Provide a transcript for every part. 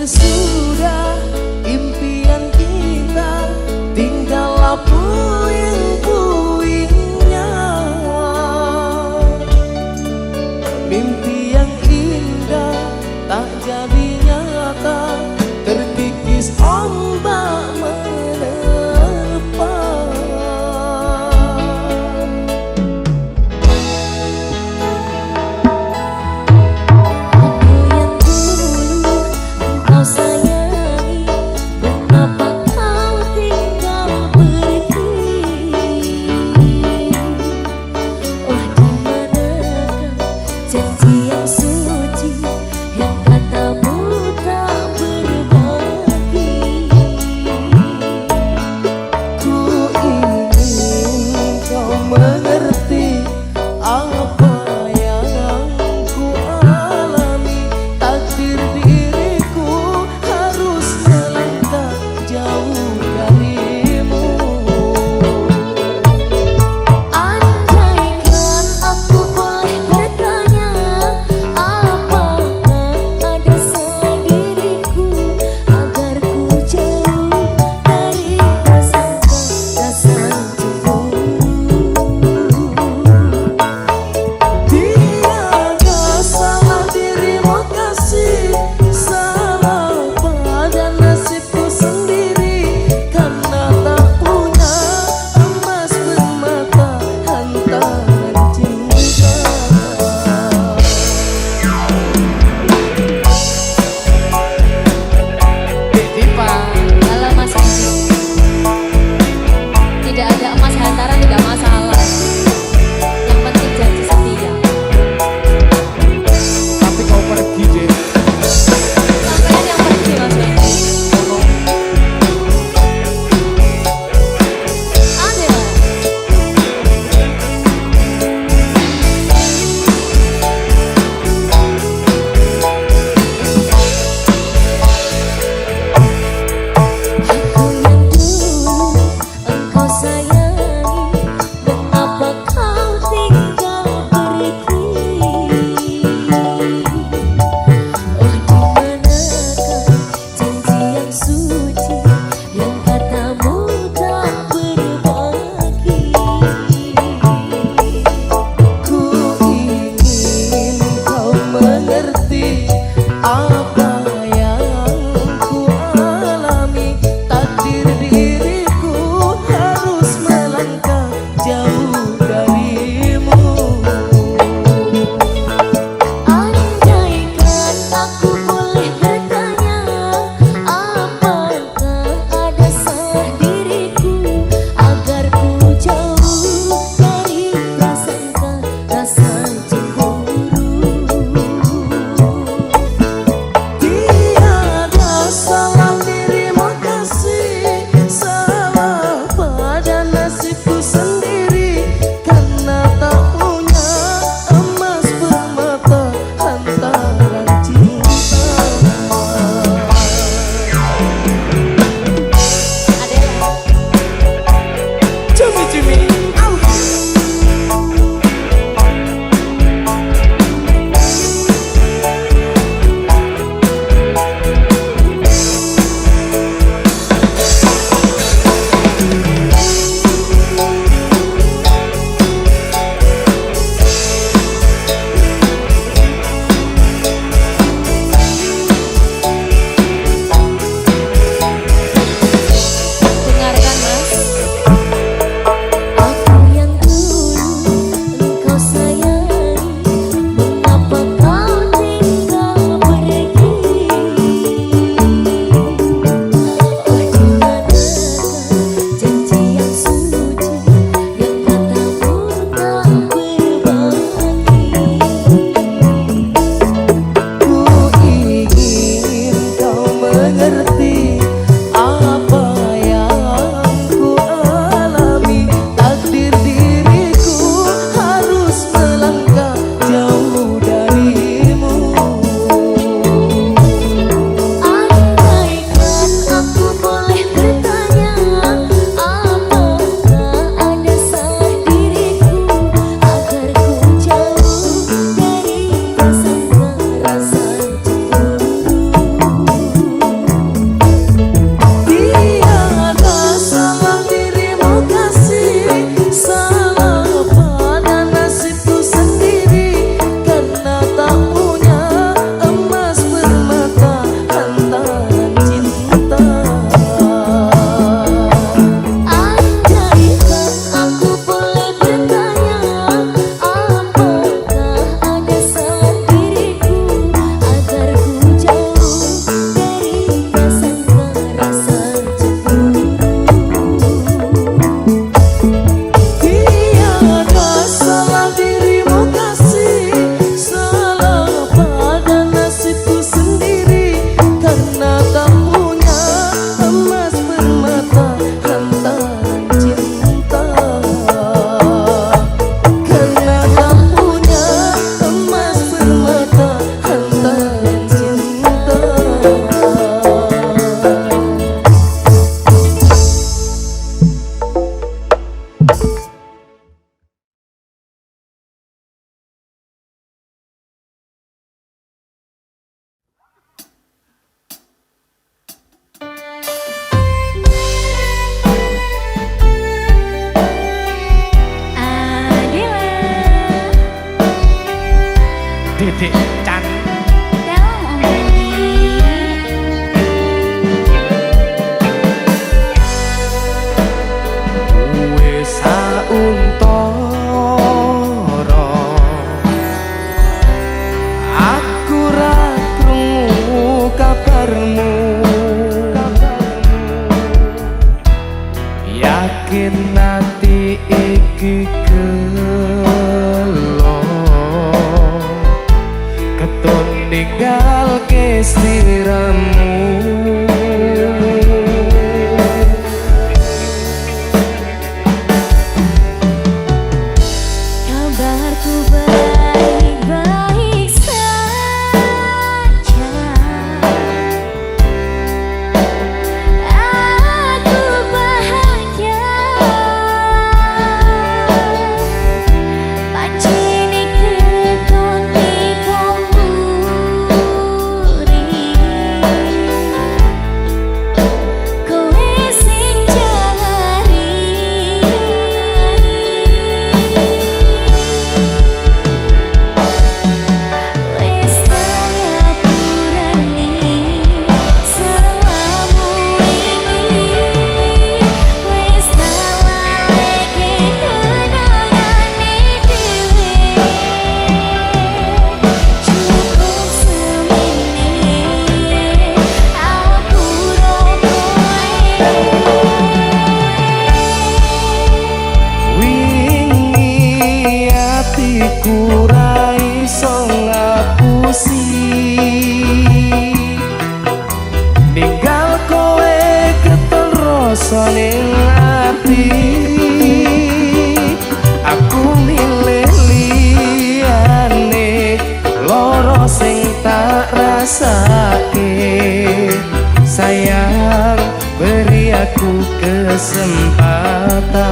sudah impian kita, tinggallah puing-puingnya. Mimpi yang indah tak jadi nyata, terkikis ombak menerpa. Aku yang dulu engkau sayangi, kenapa kau tinggal pergi? Oh, dimanakah janji yang suci, yang katamu tak berbagi? Dek Chan. Wis sauntara aku ra krungu kabarmu, yakin nanti iki gelo keton ninggalke sliramu. Kabarku baik-baik saja. Aku bahagia. Pancene keton dikompuri. Kowe sing jari. Wis ngapurani selamamu ini. Wis ngalahke kenangane dhewe. Cukup semene aku Wingi atiku ra iso ngapusi ninggal kowe keton rasa ning ati. Aku milih liyane loro sing tak rasake. Sayang beri aku kesempatan.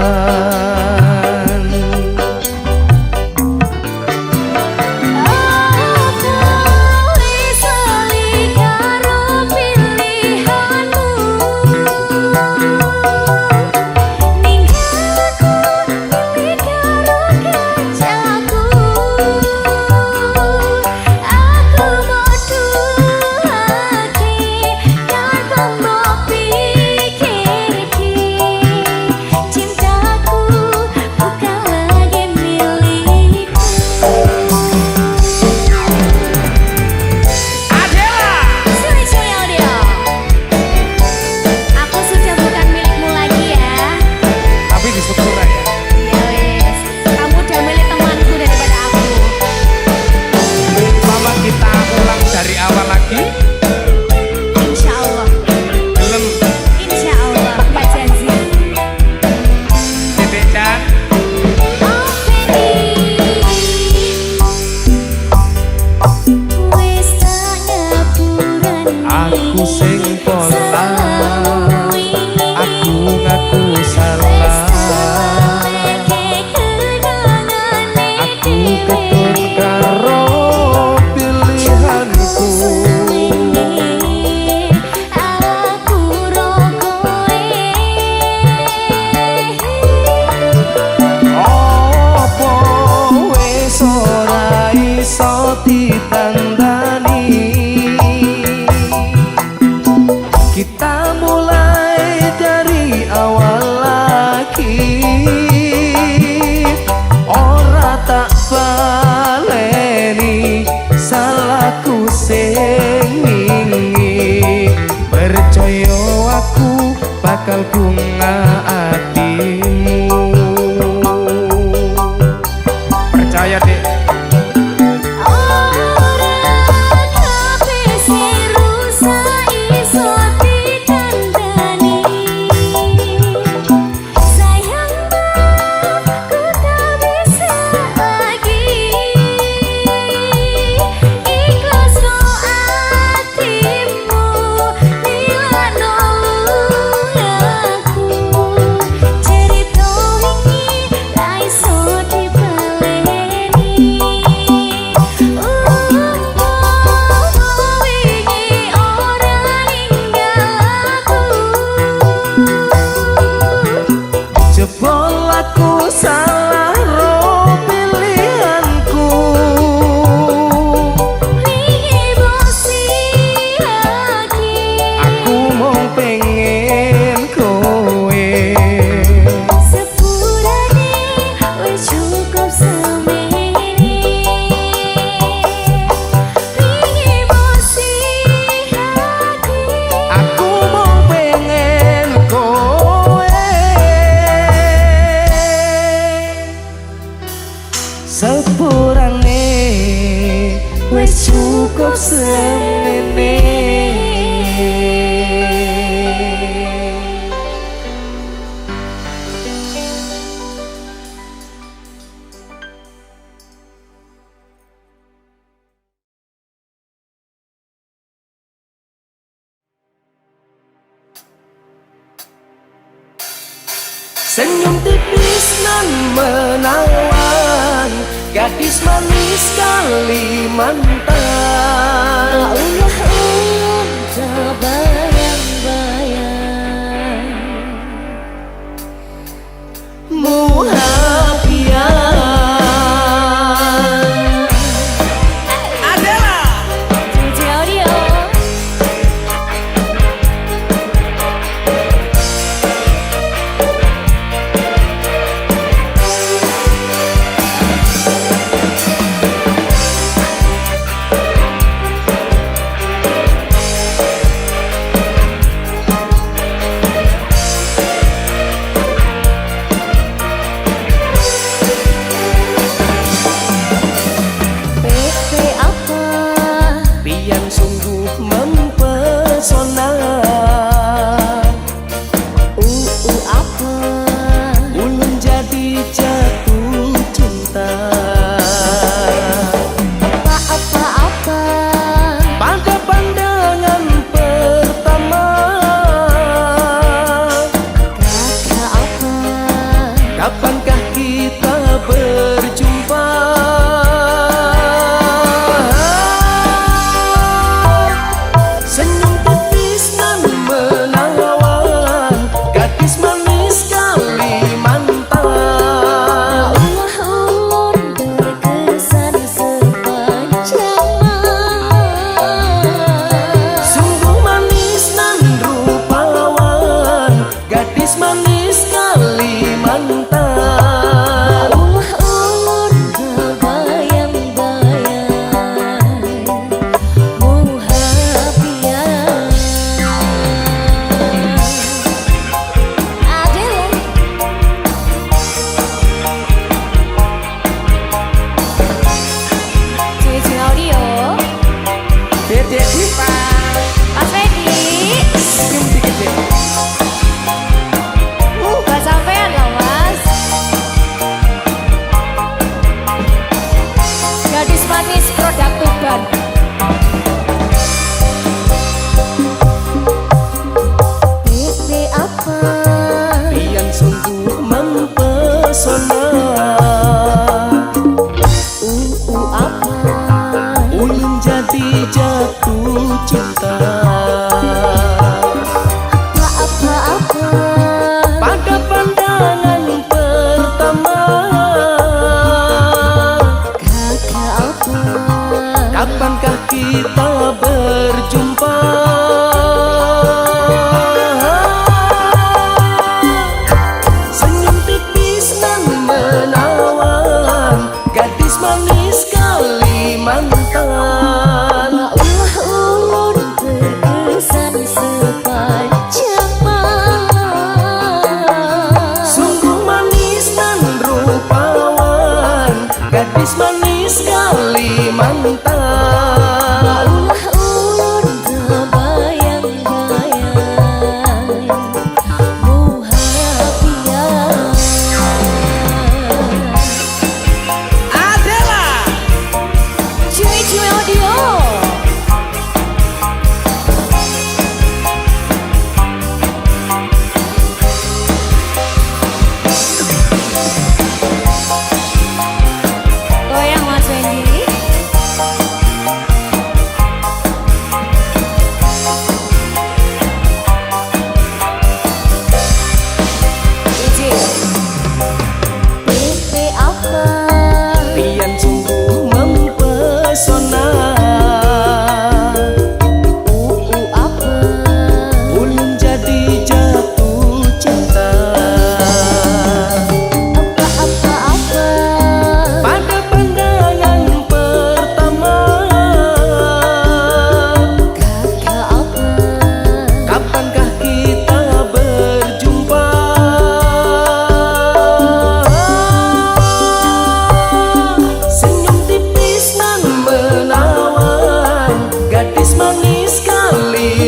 Aku sing pontang, aku ngaku salah. Aku ketun karo pilihanku. Opo wis ora iso ditandani. pengen kowe. Sepurane wis cukup semene. Ringi emosi hati. Aku mau pengen kowe. Sepurane wis cukup semene. Senyum tipis nan menawan, gadis manis Kalimantan. Allah tak bayang-bayang. Muhafian Adela Audio. PP apa? Pian sungguh mempesona. Apa? Ulun jadi jatuh cinta. Apa? Pada pandangan pertama, Kata apa? kapankah kita berjumpa? Senyum tipis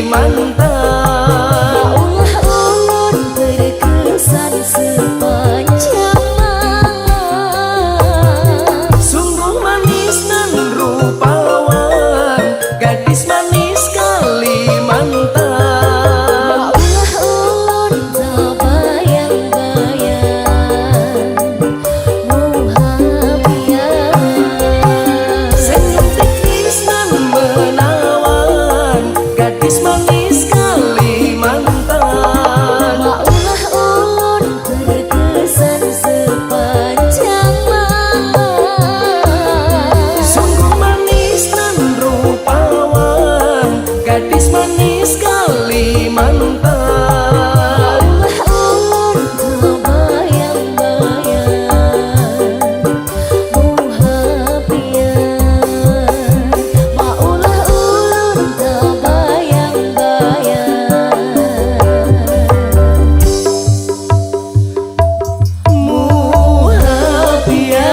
mantan. Ulah ulun berkesan sepanjang malam. Sungguh manis dan rupawan, gadis manis Kalimantan. Ulah ulun tak bayang-bayang muhabian. Senyum teknis dan menawan, gadis manis Kalimantan. Ulah ulun terkesan sepanjang malam. Sungguh manis dan rupawan, gadis manis Kalimantan. Ulah ulun tak bayang-bayang muhabian. Ulah ulun tak bayang-bayang Muhabian.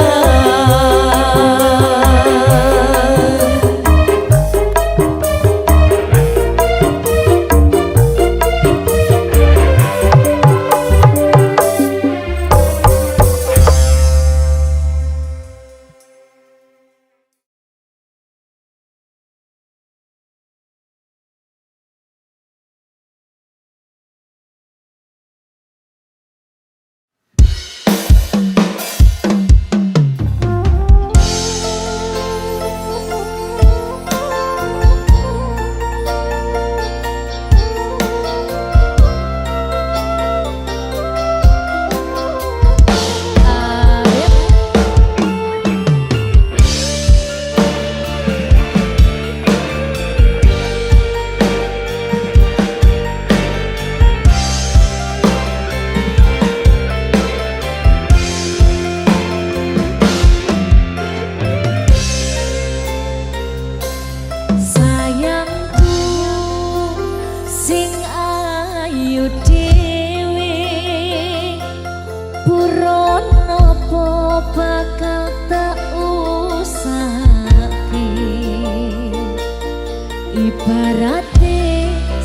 sayangku sing ayu dhewe purun napa bakal tak usahake ibarate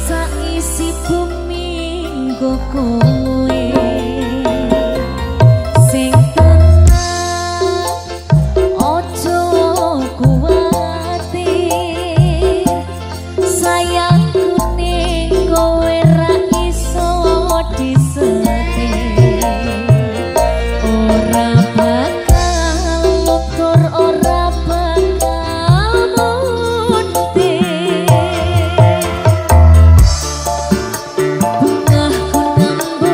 saisi bumi nggo kowe sing tenang ojo kuwatir sayangku ning kowe ra iso disetir ora bakal luntur ora bakal muntir bungahku nembus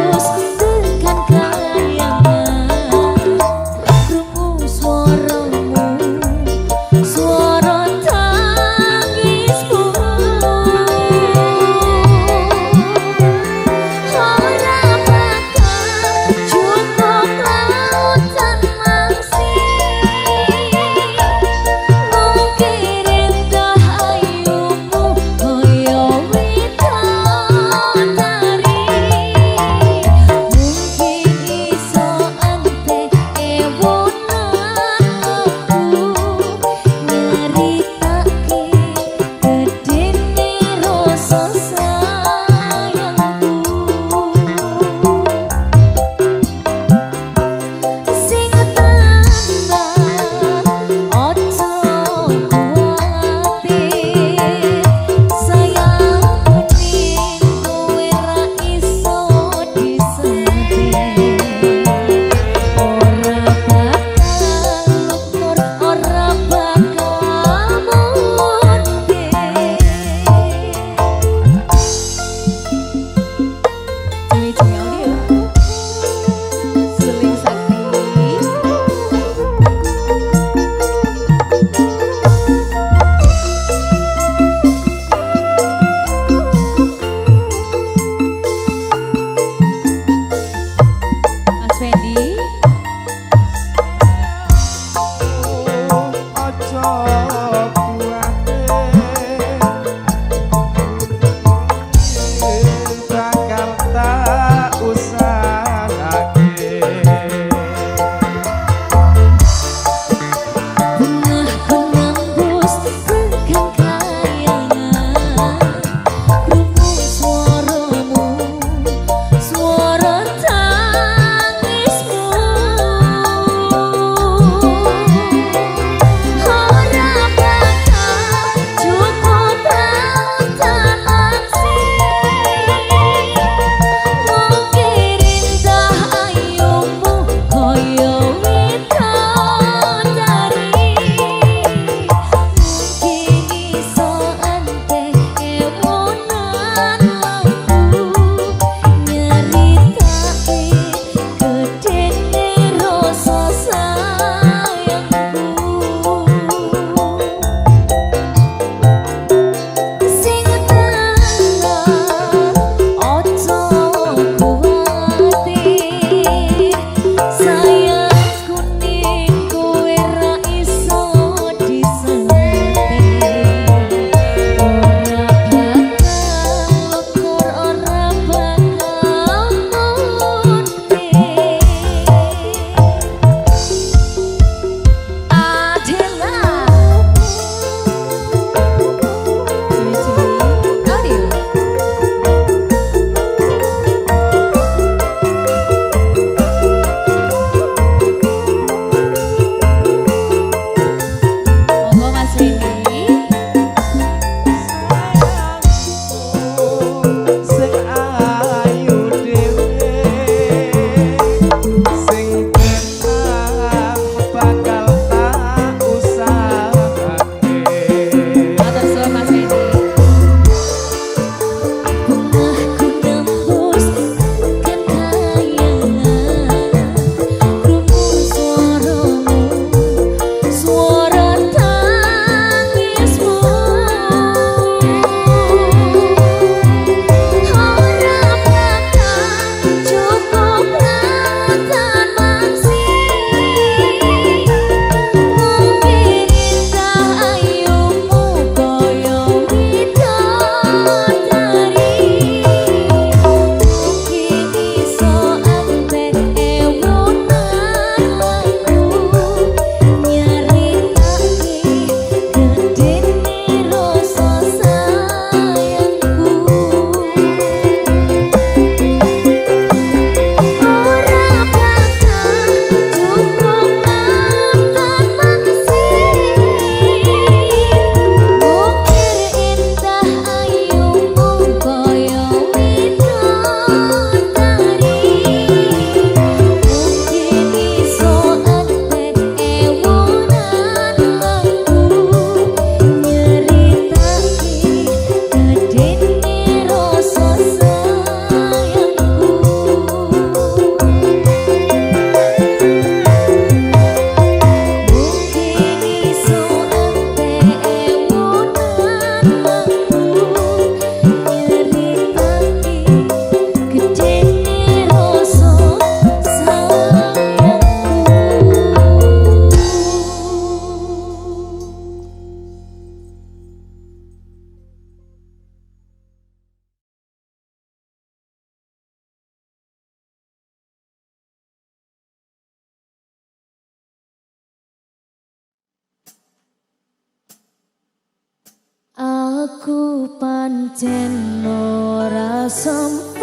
Aku pancen ora sempurna,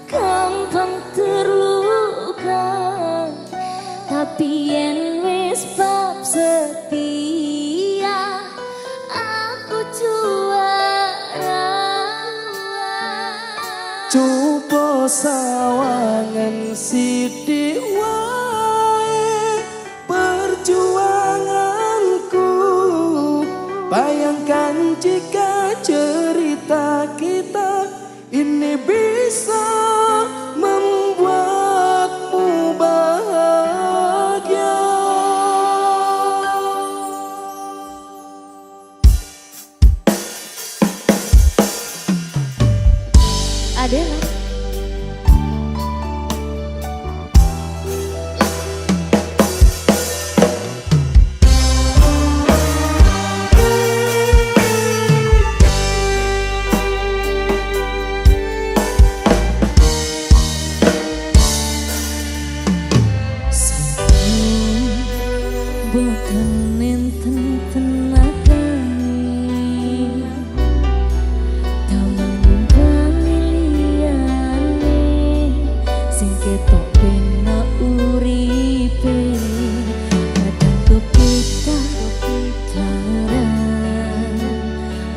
gampang terluka, tapi yen wis bab setia aku juara. Coba sawangan sithik wae perjuanganku. Bayangkan jika cerita kita ini bisa membuatmu bahagia. Adela. Boten enten tenagane, damel ngumpani liyane, sing ketok penak uripe, kadang kepitak larang,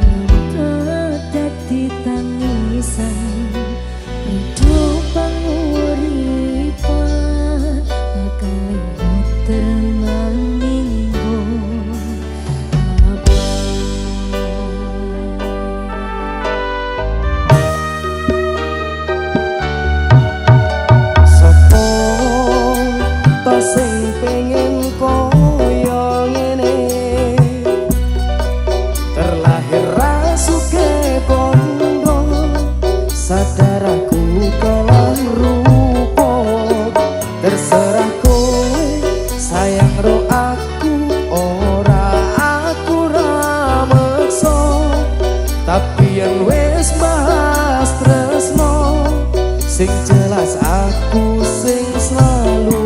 nuntut dadi tangisan, rindu panguripan, bakal tenang. Sing pengen koyo ngene, terlahir rasuke bondo, sadar aku kalah rupa, terserah kowe sayang ro aku, ora aku ra meksa, tapi yang wis bahas tresno, sing jelas aku sing selalu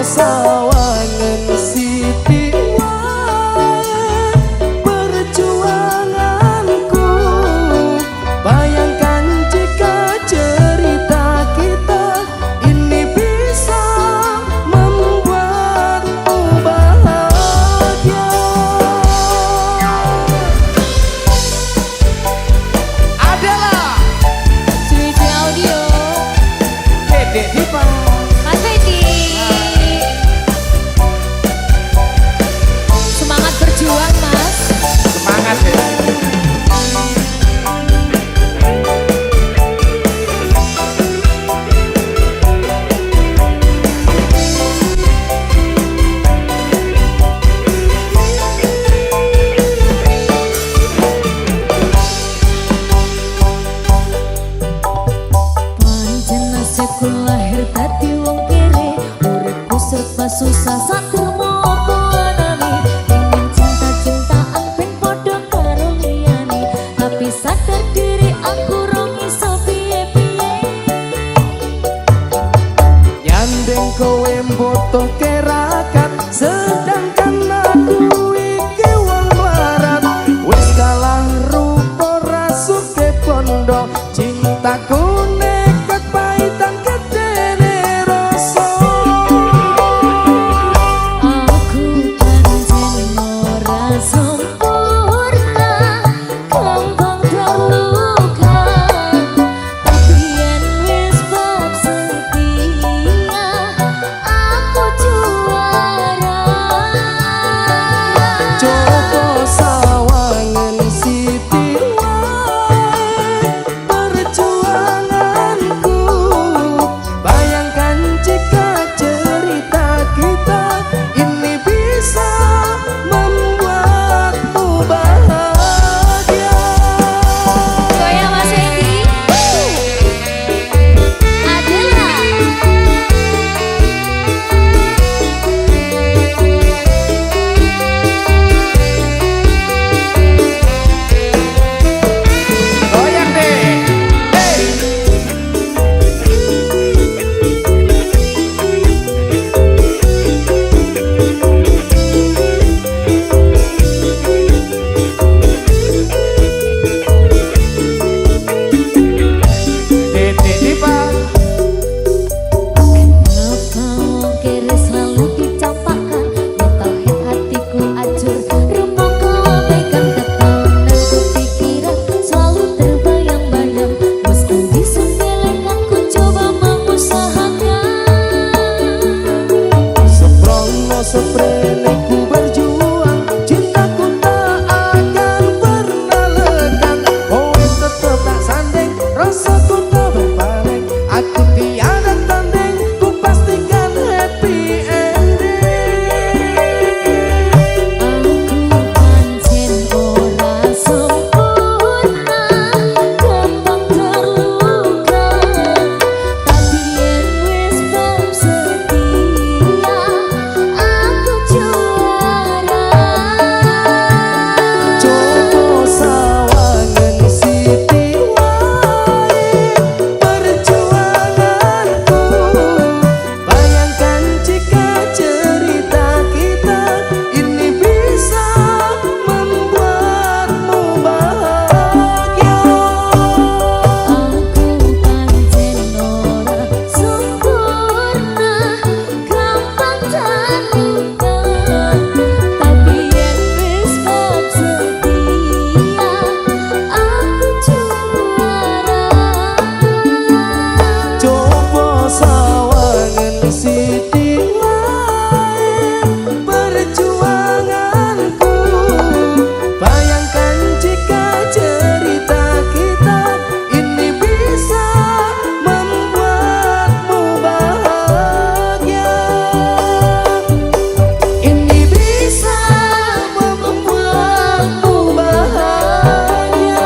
sawangan sithik wae perjuanganku. Bayangkan jika cerita kita ini bisa membuatmu bahagia. Adalah Sweet Audio, Dedek Dipa. Mas Fendi. Semangat berjuang, Mas. Semangat ya. Pancen nasibku lahir dadi wong kere, uripku serba susah satermo apa anane, pengen cinta-cintaan ben padha karo liyane, tapi sadar diri aku rong iso piye-piye. Nyandeng kowe mbutuh kerakat, sedangkan aku iki wong larat, wis kalah rupa rasuke bondo, cintaku nekat paitan gedene rasa. Aku pancen ora sempurna, gampang terluka, tapi yen wis bab setia aku juara. seprene ku berjuang, cintaku tak akan pernah lekang. Kowe tetep tak sanding, rasaku tak berbalik. Aku tiada tanding, ku pastikan happy ending. Aku pancen ora sempurna, gampang terluka. Tapi yen wis bab setia, aku juara. Coba sawangan siti wae perjuanganku. Bayangkan jika cerita kita ini bisa membuatmu bahagia. Aku pancen ora sempurna, gampang terluka. Tapi yen wis bab setia, aku juara. Coba sawangan siti wae perjuanganku. Bayangkan jika cerita kita ini bisa membuatmu bahagia. Ini bisa membuatmu bahagia.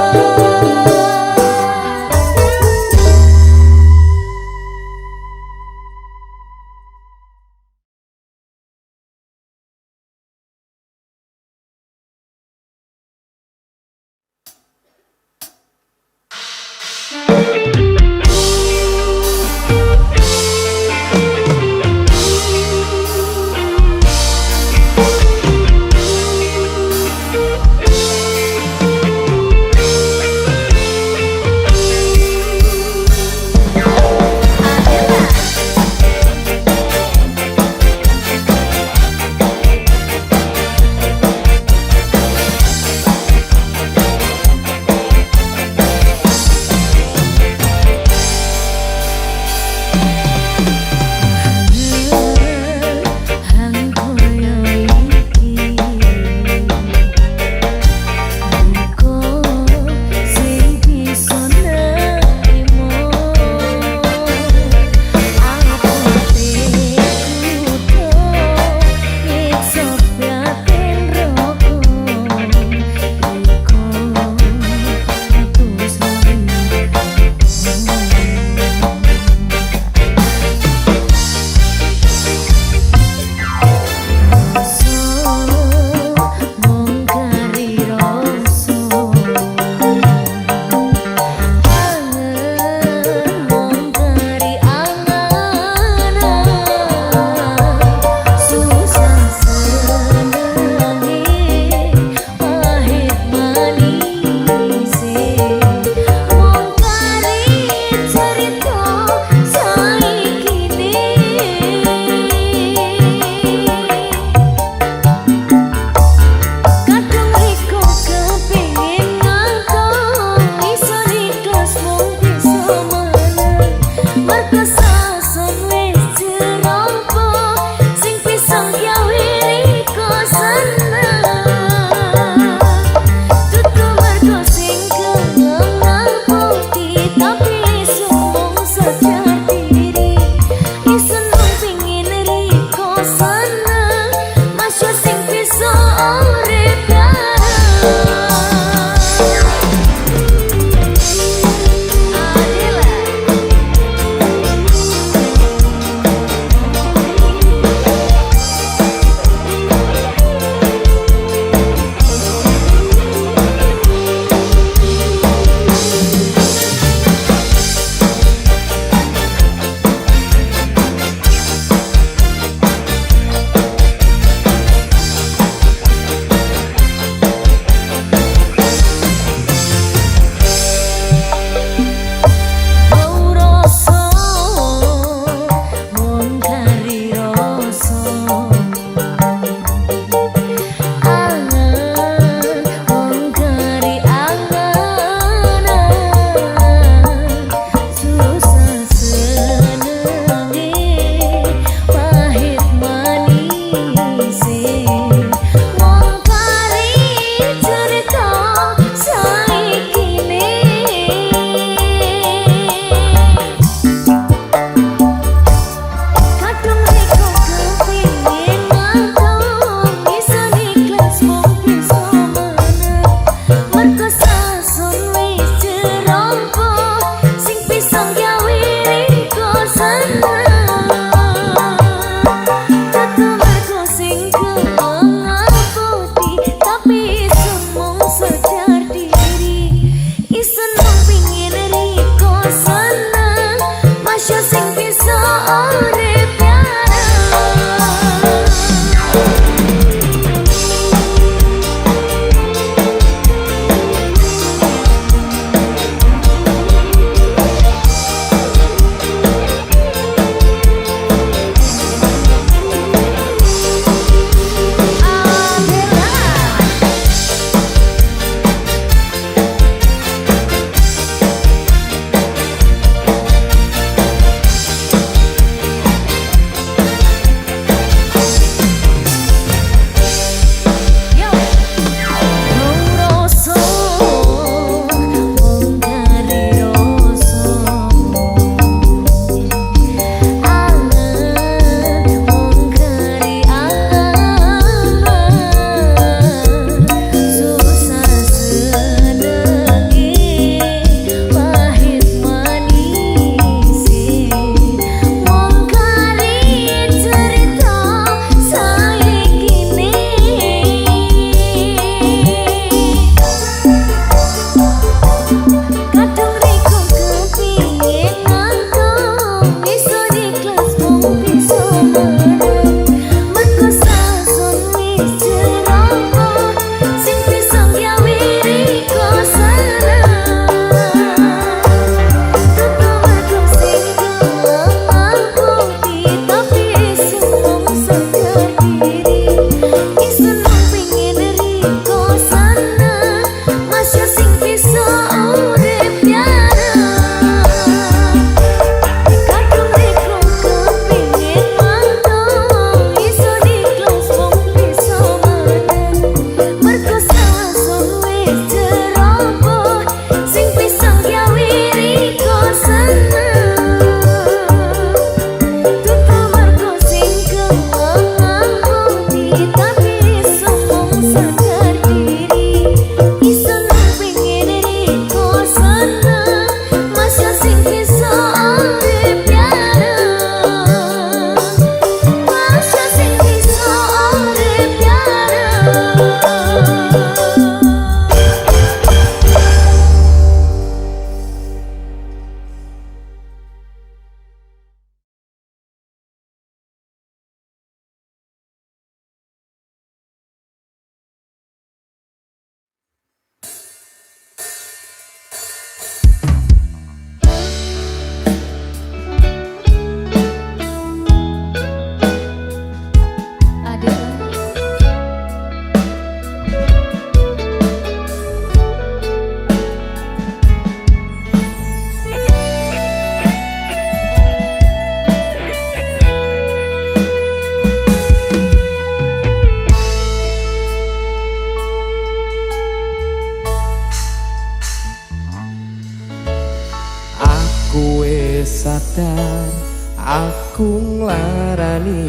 aku nglarani,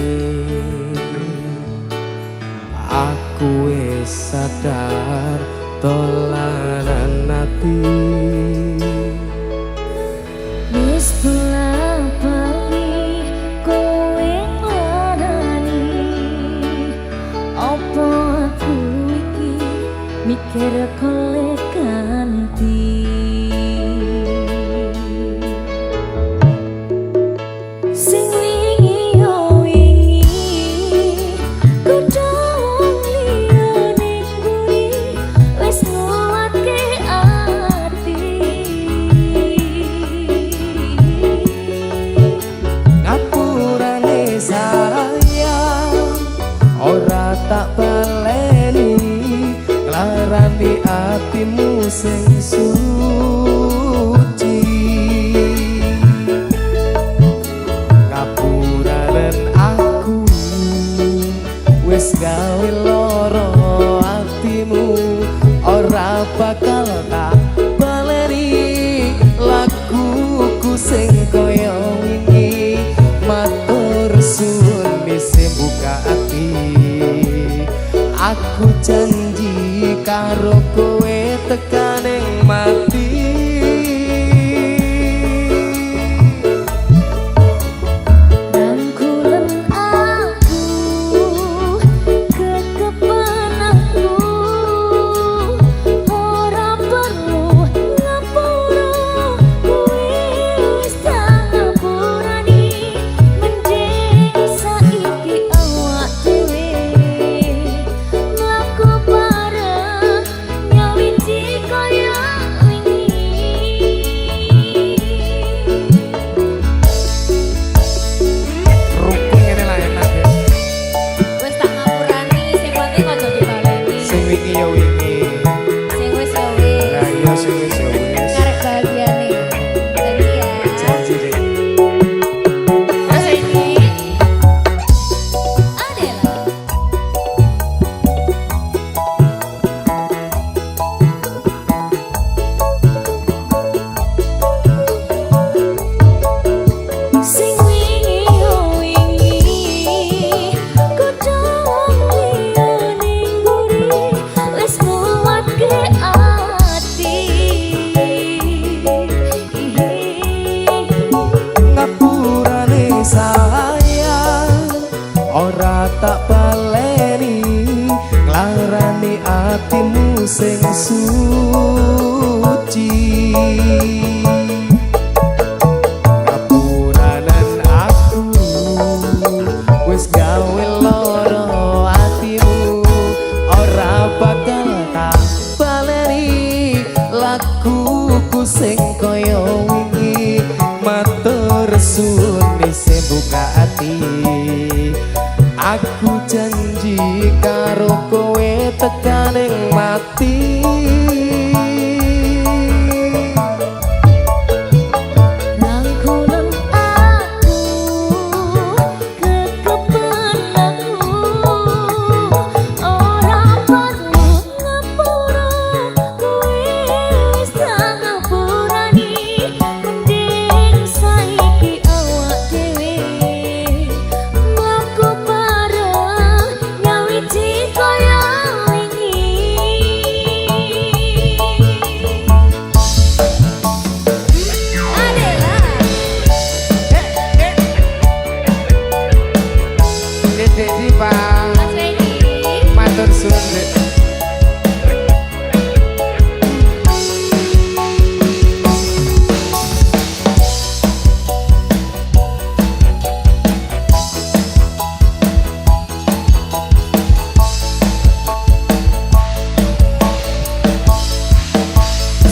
aku wis sadar dolanan ati. Wis bolak-balik kowe nglarani, apa aku iki mikir kole ganti. Sing wingi yo wingi kudu liyane kuwi wis nguatke ati. Ngapurane sayang ora tak baleni, nglarani atimu sing suci. Ngapuranen aku wis gawe loro atimu, ora bakal tak baleni laguku sing kaya wingi. Matur suwun wis buka ati, aku janji karo kowe tekaning mati. Rangkulan aku, kekepan aku, ora perlu ngapura, kowe wis tak ngapurani. Mending saiki awak dhewe mlaku bareng nyawiji kaya wingi. Rukun ngene lah enak ya. Wis tak ngapurani, sing penting aja dibaleni. Sing wingi ya wingi. Sing wis ya wis. Lah iya sing wis ya wis. Ngarep bahagiane. Thank you ya. Janji deh. Terus ini Adela. Sing wingi yo wingi kudu liyane nguri wis nguatke ati. Ngapurane sayang ora tak baleni, nglarani atimu sing suci. Ngapuranen aku wis gawe loro atimu, ora bakal tak baleni laguku sing kaya wingi. Matur suwun wis buka ati, aku janji karo kowe tekaning mati. Rangkulan aku, kekepan aku, ora perlu ngapura, kowe wis tak ngapurani. Mending saiki awak dhewe mlaku bareng nyawiji kaya wingi. Adela. Dedek Diva, Mas Wendy. matur suwun Dek.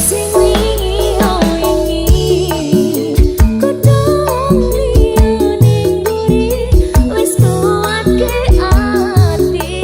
Sing wingi yo wingi kudu liyane nguri wis nguatke ati.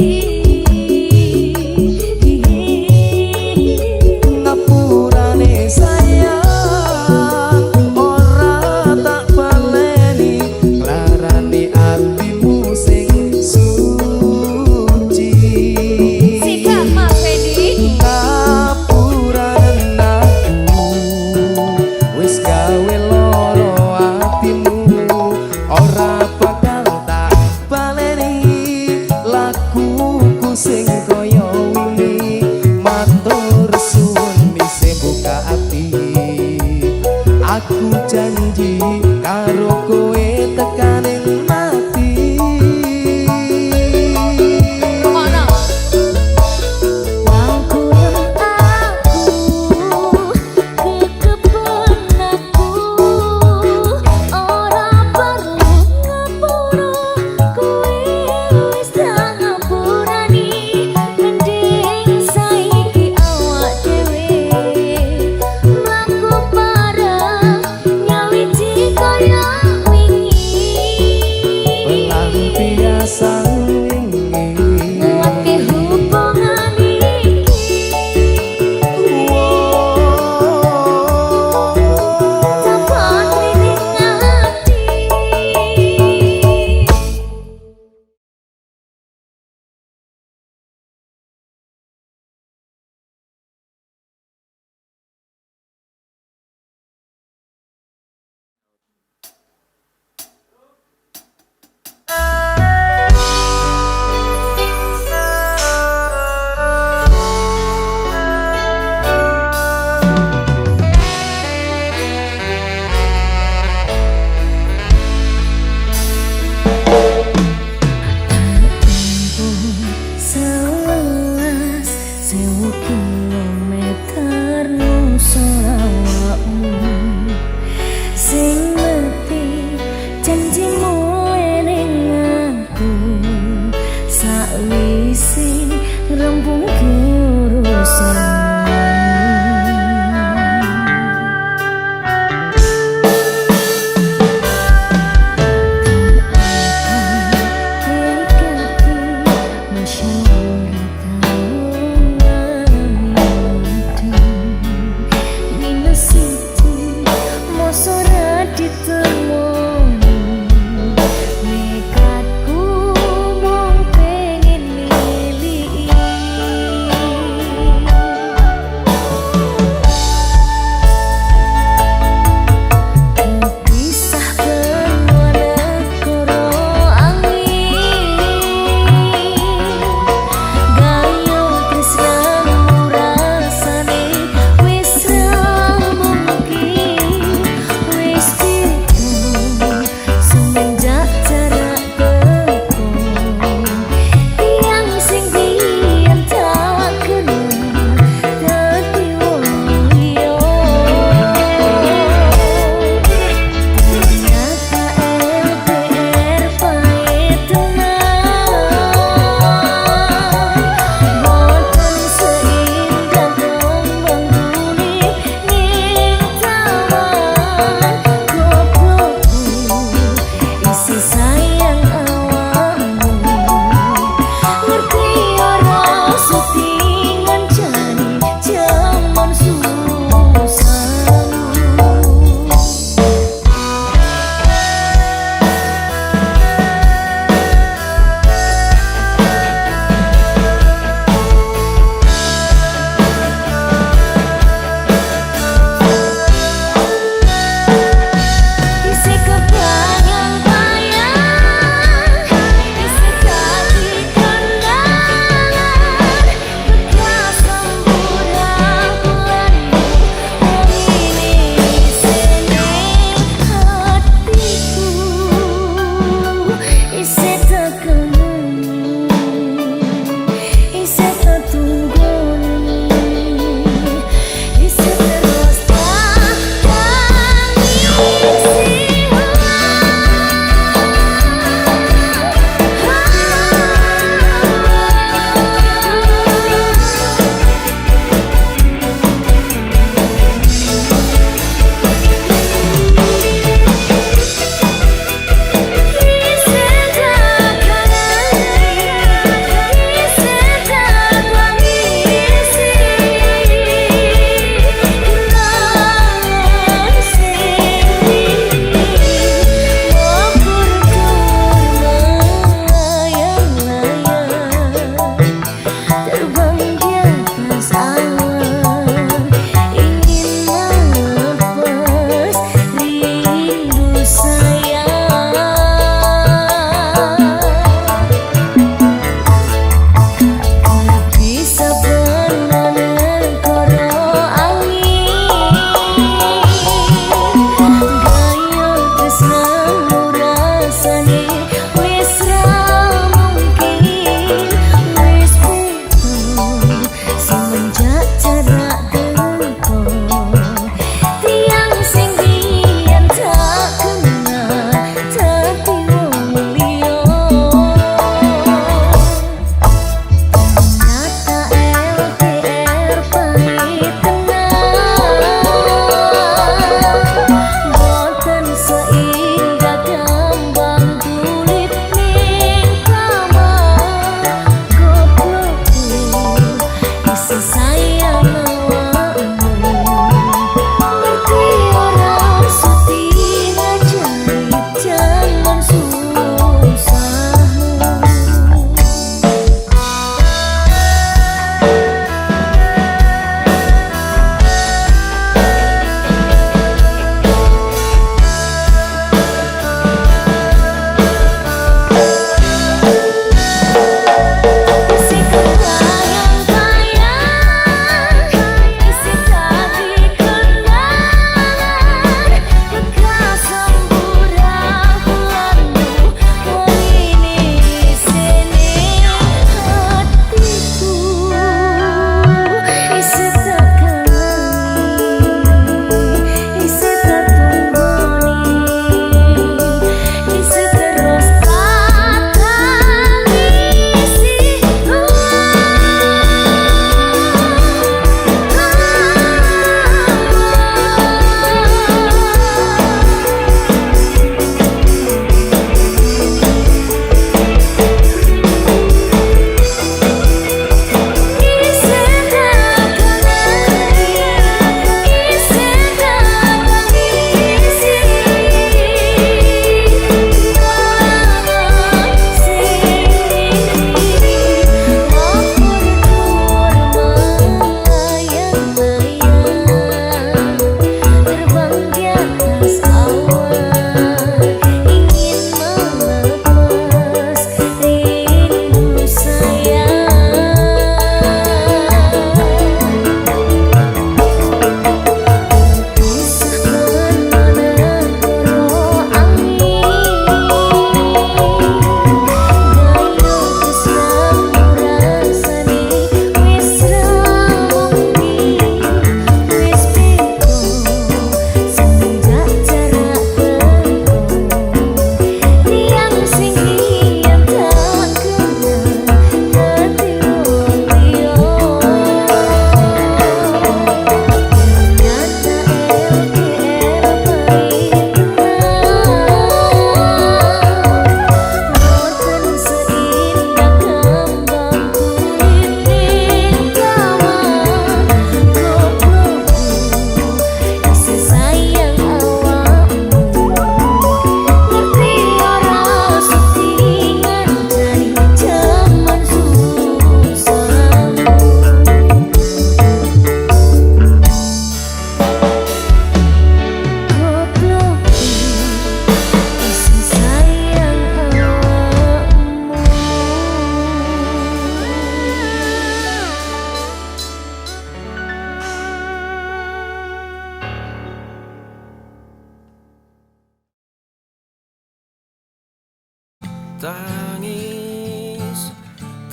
Sawise rembung urusan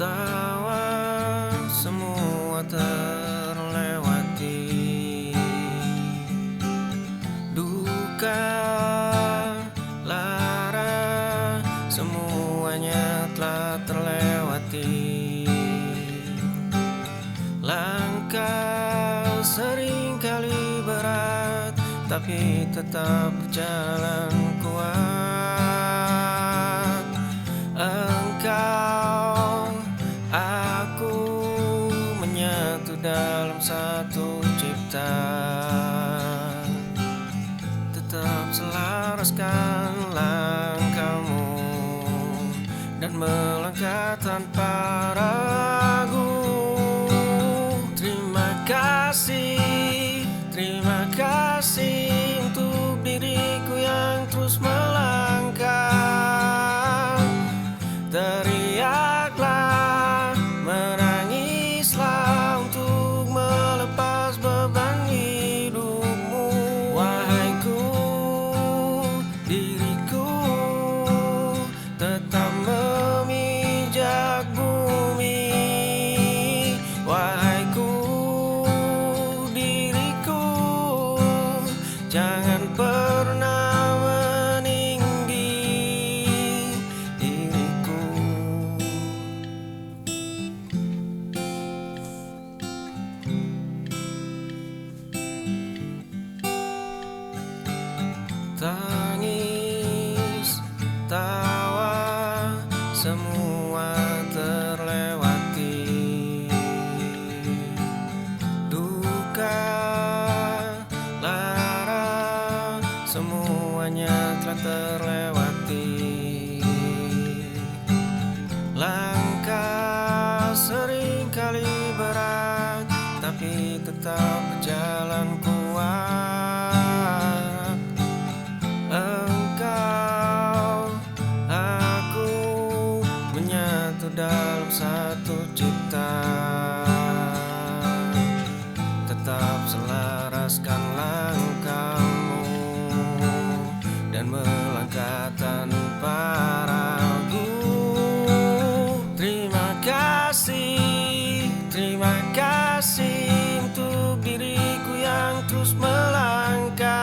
Tawa semua terlewati, duka lara semuanya telah terlewati. Langkah seringkali berat, tapi tetap berjalan kuat. Engkau, aku menyatu dalam satu ciptaan. Tetap selaraskan langkahmu dan melangkah tanpa ragu. Terima kasih untuk diriku yang terus melangkah. Teriaklah, menangislah untuk melepas beban hidupmu. Wahaiku, diriku tetap memijak bumi. Wahaiku, jangan pernah meninggi diriku. Tangis, tawa, semua terlewati. Duka semuanya telah terlewati. Langkah seringkali berat, tapi tetap berjalan kuat. Engkau, aku menyatu dalam satu ciptaan. Tetap selaraskan langkahmu dan melangkah tanpa ragu. Terima kasih untuk diriku yang terus melangkah.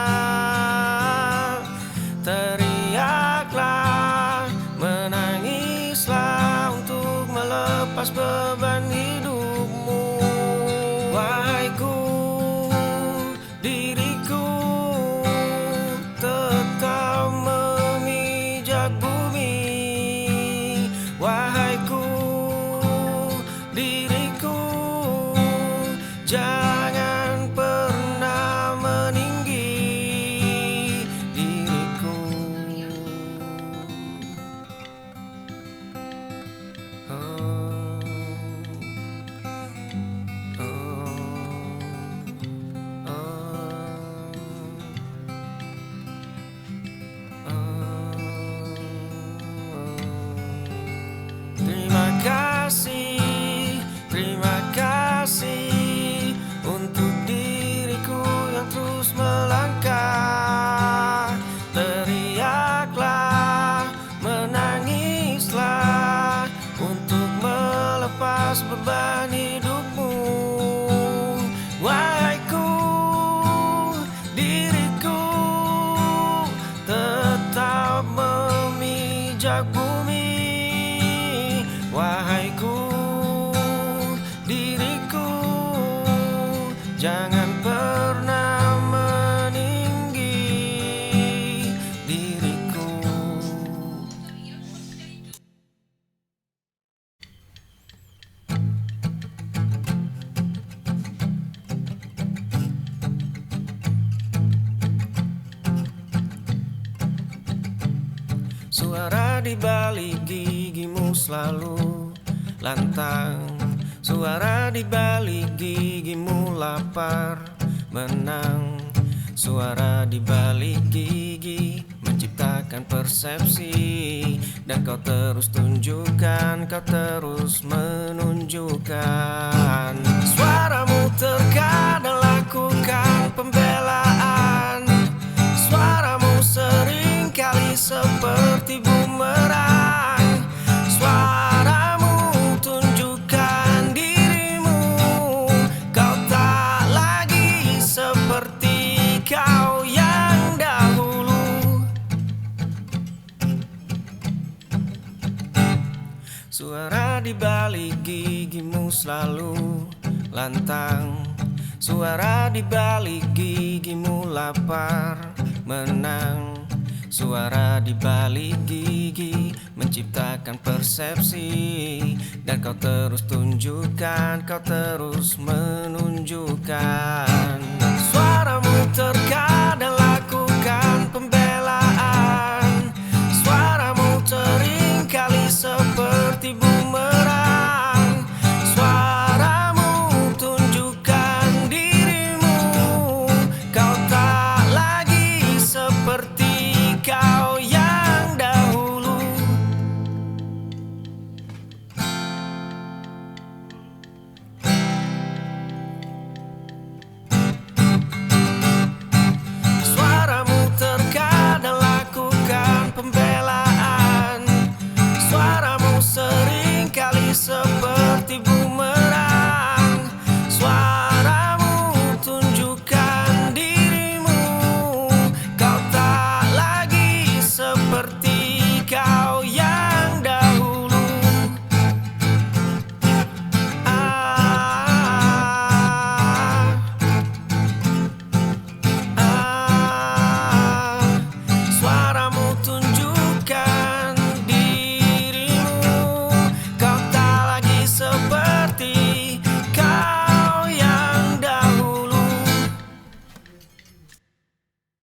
Teriaklah, menangislah untuk melepas beban hidupmu. Wahaiku, diriku tetap memijak bumi. Wahaiku, diriku jangan pernah meninggi diriku. Terima kasih untuk diriku yang terus melangkah. Teriaklah, menangislah untuk melepas beban hidupmu. Wahaiku, diriku tetap memijak bumi. Wahaiku, diriku jangan pernah meninggi diriku. Suara di balik gigimu selalu lantang. Suara di balik gigimu lapar menang. Suara di balik gigi menciptakan persepsi. Dan kau terus tunjukkan, kau terus menunjukkan. Suaramu terkadang lakukan pembelaan. Suaramu seringkali seperti bumerang. Suaramu tunjukkan Suara di balik gigimu selalu lantang. Suara di balik gigimu lapar menang. Suara di balik gigi menciptakan persepsi. Dan kau terus tunjukkan, kau terus menunjukkan. Suaramu terkadang lakukan pembelaan. Suaramu seringkali seperti